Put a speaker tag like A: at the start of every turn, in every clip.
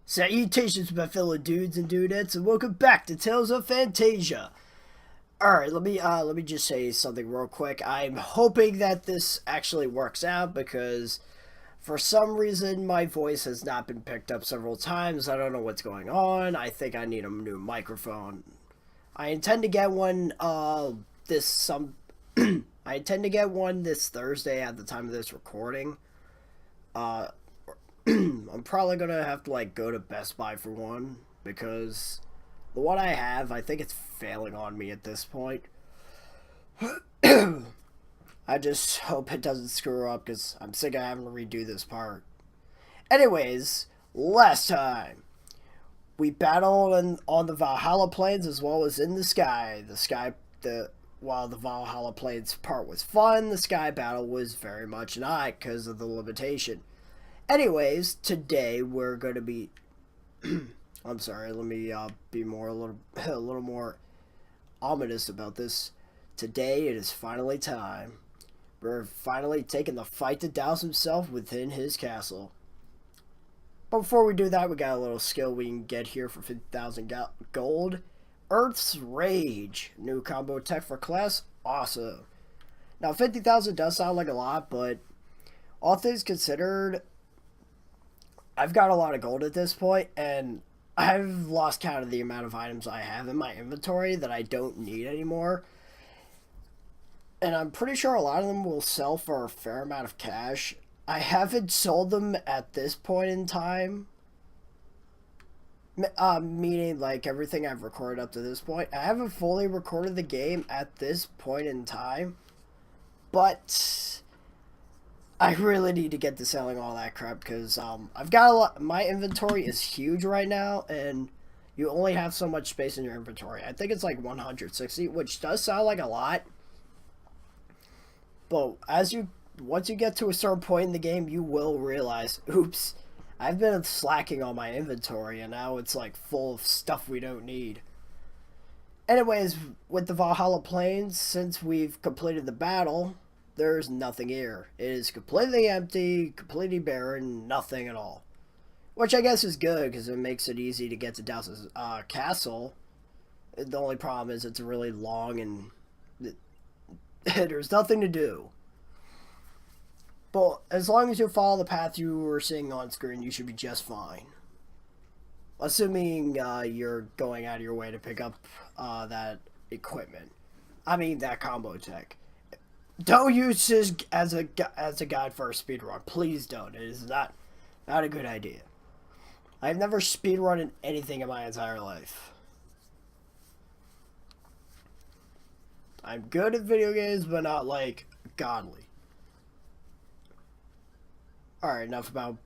A: Salutations, my fellow dudes and dudettes, and welcome back to Tales of Phantasia. Alright, let me just say something real quick. I'm hoping that this actually works out because for some reason my voice has not been picked up several times. I don't know what's going on. I think I need a new microphone. I intend to get one this some I intend to get one this Thursday at the time of this recording. Uh I'm probably gonna have to go to Best Buy for one because the one I have, I think it's failing on me at this point. I just hope it doesn't screw up because I'm sick of having to redo this part. Anyways, last time we battled on the Valhalla plains as well as in the sky. While the Valhalla plains part was fun, the sky battle was very much not because of the limitation. Anyways, today we're going to be I'm sorry, let me be more a little more ominous about this. Today it is finally time. We're finally taking the fight to Douse himself within his castle. But before we do that, we got a little skill we can get here for 50,000 gold. Earth's Rage, new combo tech for class, awesome. Now 50,000 does sound like a lot, but all things considered, I've got a lot of gold at this point, and I've lost count of the amount of items I have in my inventory that I don't need anymore. And I'm pretty sure a lot of them will sell for a fair amount of cash. I haven't sold them at this point in time. Meaning, like, everything I've recorded up to this point. I haven't fully recorded the game at this point in time. But I really need to get to selling all that crap because I've got a lot. My inventory is huge right now, and you only have so much space in your inventory. I think it's like 160, which does sound like a lot. But once you get to a certain point in the game, you will realize, oops, I've been slacking on my inventory, and now it's like full of stuff we don't need. Anyways, with the Valhalla Plains, since we've completed the battle, there's nothing here. It is completely empty, completely barren, nothing at all. Which I guess is good, because it makes it easy to get to Douse's castle. The only problem is it's really long and there's nothing to do. But as long as you follow the path you were seeing on screen, you should be just fine. Assuming you're going out of your way to pick up that equipment. I mean, that combo tech. Don't use this as a guide for a speedrun. Please don't. It is not a good idea. I've never speedrun anything in my entire life. I'm good at video games, but not like godly. Alright, enough about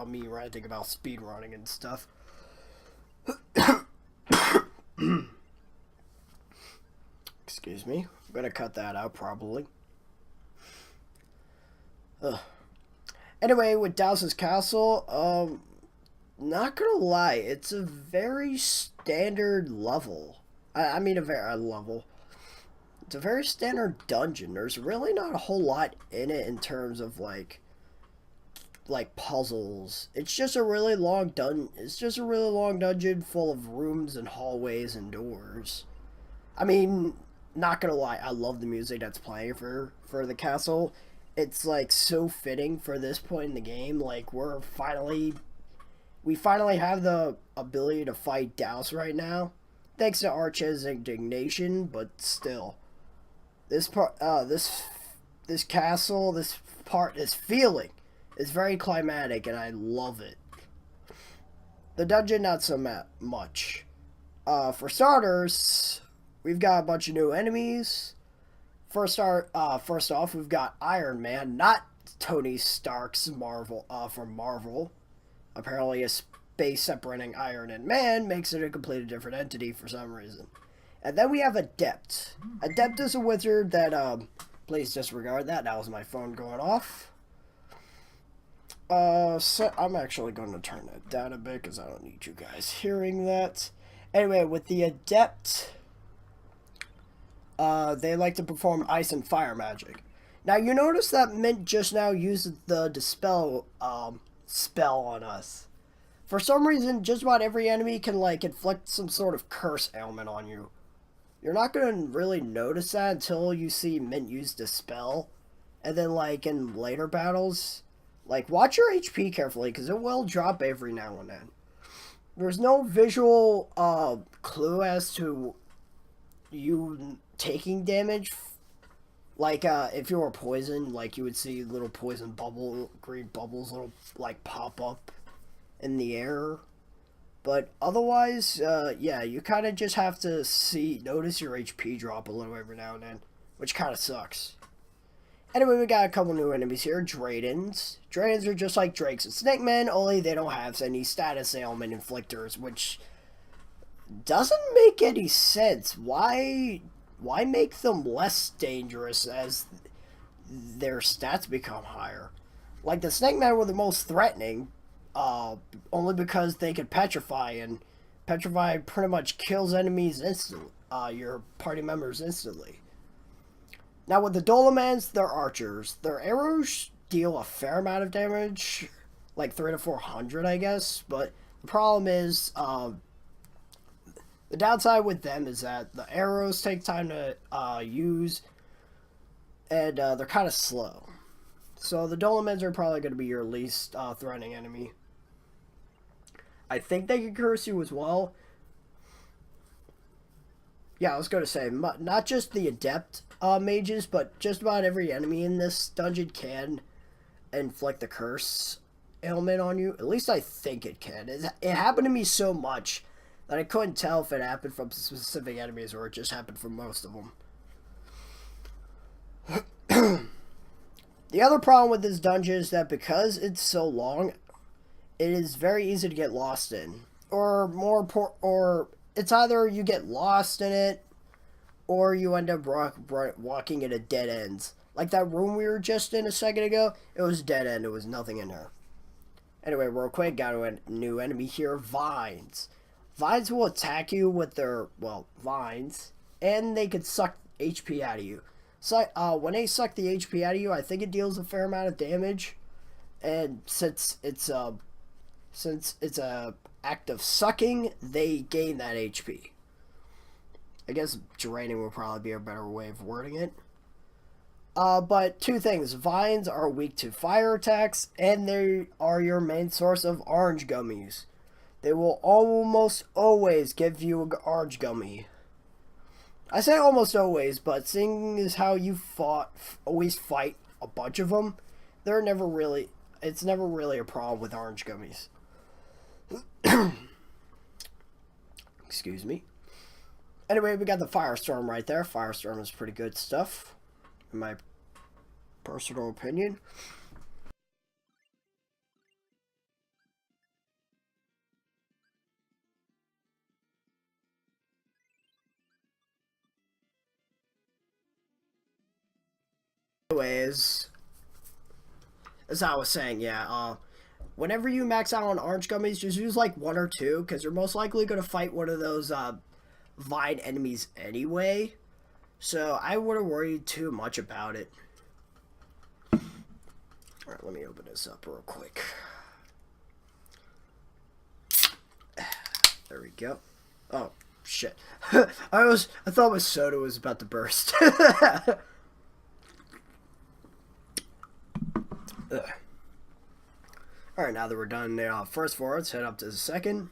A: me ranting about speedrunning and stuff. Excuse me. I'm gonna cut that out probably. Anyway, with Douse's castle, not gonna lie, it's a very standard level. I mean, a level. It's a very standard dungeon. There's really not a whole lot in it in terms of like puzzles. It's just a really long dungeon full of rooms and hallways and doors. I mean, not gonna lie, I love the music that's playing for the castle. It's like so fitting for this point in the game. Like we finally have the ability to fight Douse right now, thanks to Arch's indignation. But still, this castle, this feeling is very climatic, and I love it. The dungeon, not so much. For starters, we've got a bunch of new enemies. First off, we've got Iron Man, not Tony Stark's Marvel from Marvel. Apparently, a space separating Iron and Man makes it a completely different entity for some reason. And then we have Adept. Adept is a wizard that please disregard that. That was my phone going off. So I'm actually going to turn that down a bit because I don't need you guys hearing that. Anyway, with the Adept, they like to perform ice and fire magic. Now, you notice that Mint just now used the Dispel spell on us. For some reason, just about every enemy can, like, inflict some sort of curse ailment on you. You're not going to really notice that until you see Mint use Dispel. And then, like, in later battles, like, watch your HP carefully, because it will drop every now and then. There's no visual clue as to you taking damage. Like, if you were poisoned, like, you would see little poison green bubbles, little, like, pop up in the air. But otherwise, yeah, you kind of just have to notice your HP drop a little every now and then, which kind of sucks. Anyway, we got a couple new enemies here, Dradens. Dradens are just like Drakes and Snake Men, only they don't have any status ailment inflictors, which doesn't make any sense. Why make them less dangerous as their stats become higher? Like, the Snake Men were the most threatening, only because they could petrify, and petrify pretty much kills enemies instantly, your party members instantly. Now with the Dolomans, they're archers. Their arrows deal a fair amount of damage, like 300 to 400, I guess. But the problem is, the downside with them is that the arrows take time to use, and they're kind of slow. So the Dolomans are probably going to be your least threatening enemy. I think they can curse you as well. Yeah, I was going to say, not just the adept mages, but just about every enemy in this dungeon can inflict the curse ailment on you. At least I think it can. It happened to me so much that I couldn't tell if it happened from specific enemies or it just happened from most of them. The other problem with this dungeon is that because it's so long, it is very easy to get lost in. Or it's either you get lost in it, or you end up walking into dead ends. Like that room we were just in a second ago, it was dead end. There was nothing in there. Anyway, real quick, got a new enemy here, Vines. Vines will attack you with their, well, vines, and they can suck HP out of you. So, when they suck the HP out of you, I think it deals a fair amount of damage. And since it's a act of sucking, they gain that HP. I guess draining would probably be a better way of wording it. But two things. Vines are weak to fire attacks, and they are your main source of orange gummies. They will almost always give you an orange gummy. I say almost always, but seeing as how you always fight a bunch of them, it's never really a problem with orange gummies. Excuse me. Anyway, we got the Firestorm right there. Firestorm is pretty good stuff, in my personal opinion. Anyways, as I was saying, yeah, whenever you max out on orange gummies, just use like one or two, because you're most likely going to fight one of those vine enemies anyway. So I wouldn't worry too much about it. Alright, let me open this up real quick. There we go. Oh, shit. I thought my soda was about to burst. Alright, now that we're done the first floor, let's head up to the second.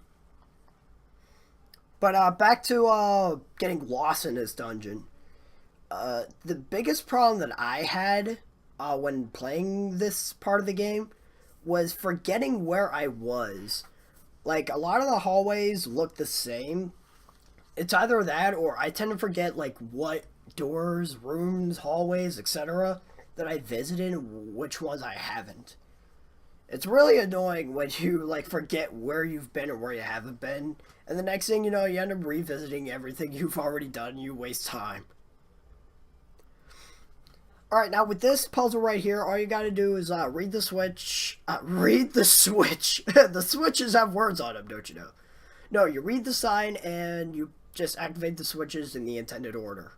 A: But back to getting lost in this dungeon. The biggest problem that I had when playing this part of the game was forgetting where I was. Like, a lot of the hallways look the same. It's either that or I tend to forget, like, what doors, rooms, hallways, etc. that I visited and which ones I haven't. It's really annoying when you, like, forget where you've been or where you haven't been. And the next thing you know, you end up revisiting everything you've already done and you waste time. Alright, now with this puzzle right here, all you gotta do is read the switch. Read the switch. The switches have words on them, don't you know? No, you read the sign and you just activate the switches in the intended order.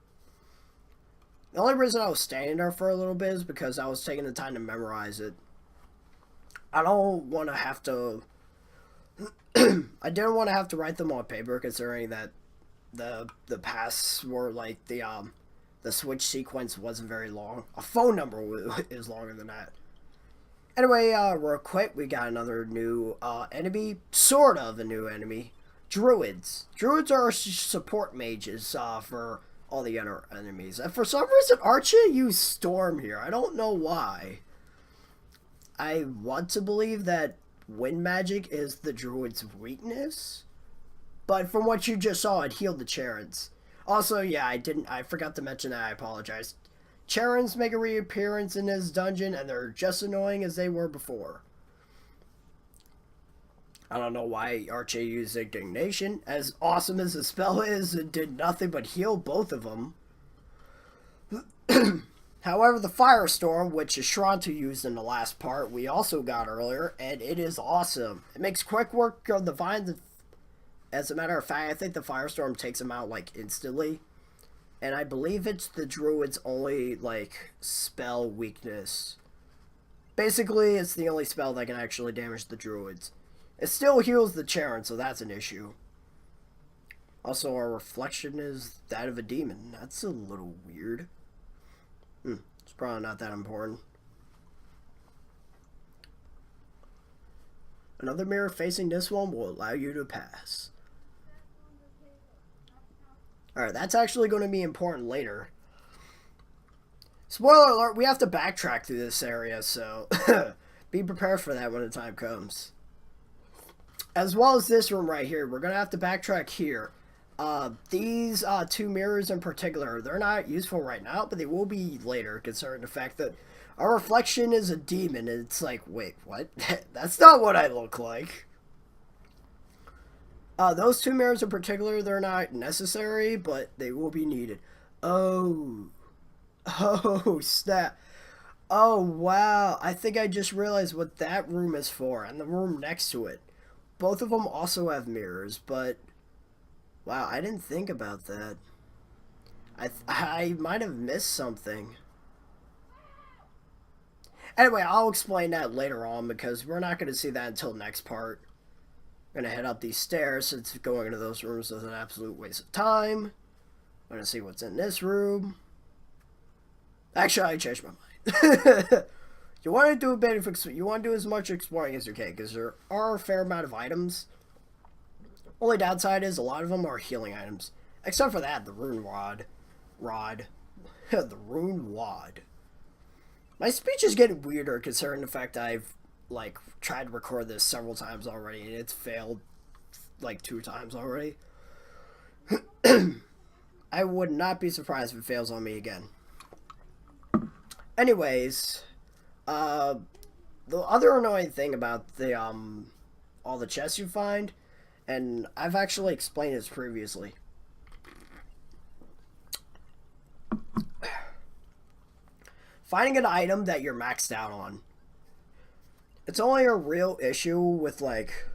A: The only reason I was standing there for a little bit is because I was taking the time to memorize it. I don't want to have to I didn't want to have to write them on paper, considering that the paths were like the switch sequence wasn't very long. A phone number is longer than that. Anyway, real quick, we got another new enemy, sort of a new enemy. Druids. Druids are support mages for all the other enemies. And for some reason, Archie used Storm here. I don't know why. I want to believe that wind magic is the druid's weakness, but from what you just saw, it healed the Charons. Also, yeah, I forgot to mention that. I apologize. Charons make a reappearance in this dungeon, and they're just annoying as they were before. I don't know why Archie used Indignation. As awesome as the spell is, it did nothing but heal both of them. However, the Firestorm, which Ashrantu used in the last part, we also got earlier, and it is awesome. It makes quick work of the vines. As a matter of fact, I think the Firestorm takes them out, like, instantly. And I believe it's the Druid's only, like, spell weakness. Basically, it's the only spell that can actually damage the Druids. It still heals the Charon, so that's an issue. Also, our reflection is that of a demon. That's a little weird. It's probably not that important. Another mirror facing this one will allow you to pass. Alright, that's actually going to be important later. Spoiler alert, we have to backtrack through this area, so be prepared for that when the time comes. As well as this room right here, we're going to have to backtrack here. These two mirrors in particular, they're not useful right now, but they will be later, considering the fact that our reflection is a demon, and it's like, wait, what? That's not what I look like. Those two mirrors in particular, they're not necessary, but they will be needed. Oh. Oh, snap. Oh, wow. I think I just realized what that room is for, and the room next to it. Both of them also have mirrors, but... Wow, I didn't think about that. I might have missed something. Anyway, I'll explain that later on, because we're not going to see that until next part. I'm going to head up these stairs, since going into those rooms is an absolute waste of time. I'm going to see what's in this room. Actually, I changed my mind. You want to do a bit of, you want to do as much exploring as you can, because there are a fair amount of items. Only downside is a lot of them are healing items. Except for that, the rune rod. The rune wad. My speech is getting weirder considering the fact I've, like, tried to record this several times already, and it's failed, like, 2 times already. I would not be surprised if it fails on me again. Anyways, the other annoying thing about the, all the chests you find, and I've actually explained this previously. Finding an item that you're maxed out on. It's only a real issue with, like,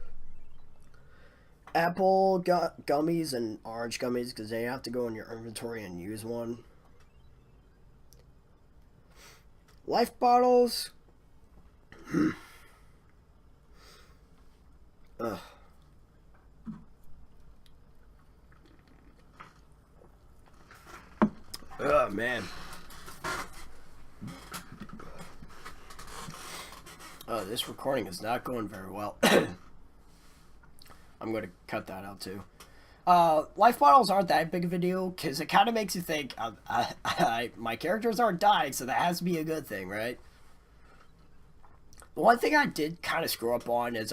A: apple gummies and orange gummies, because then you have to go in your inventory and use one. Life bottles. Ugh. Oh, man. This recording is not going very well. I'm going to cut that out, too. Life bottles aren't that big of a deal, because it kind of makes you think, my characters aren't dying, so that has to be a good thing, right? The one thing I did kind of screw up on is,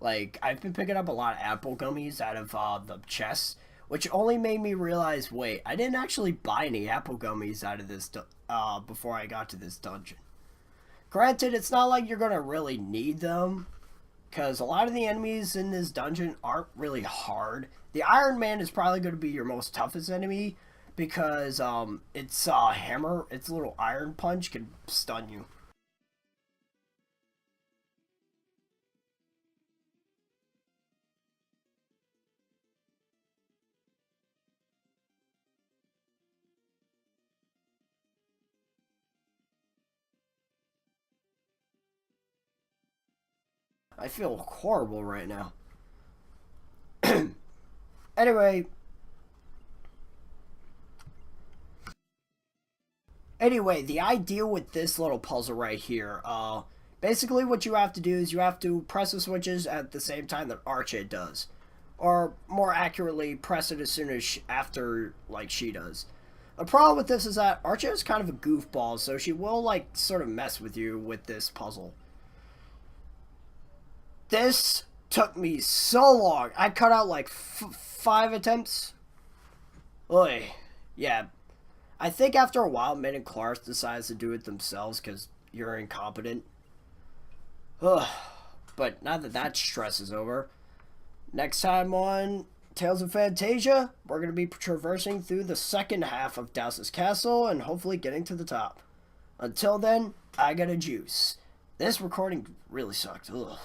A: like, I've been picking up a lot of apple gummies out of, the chests, which only made me realize, wait, I didn't actually buy any apple gummies out of this, before I got to this dungeon. Granted, it's not like you're gonna really need them, because a lot of the enemies in this dungeon aren't really hard. The Iron Man is probably going to be your most toughest enemy, because, its, hammer, its little iron punch can stun you. I feel horrible right now. Anyway, the idea with this little puzzle right here, basically what you have to do is you have to press the switches at the same time that Archie does. Or more accurately, press it as soon as after, like, she does. The problem with this is that Archie is kind of a goofball, so she will, like, sort of mess with you with this puzzle. This took me so long. I cut out, like, 5 attempts. Oy. Yeah, I think after a while, Min and Clark decides to do it themselves because you're incompetent. Ugh. But now that that stress is over, next time on Tales of Phantasia, we're going to be traversing through the second half of Douse's Castle and hopefully getting to the top. Until then, I got a juice. This recording really sucked. Ugh.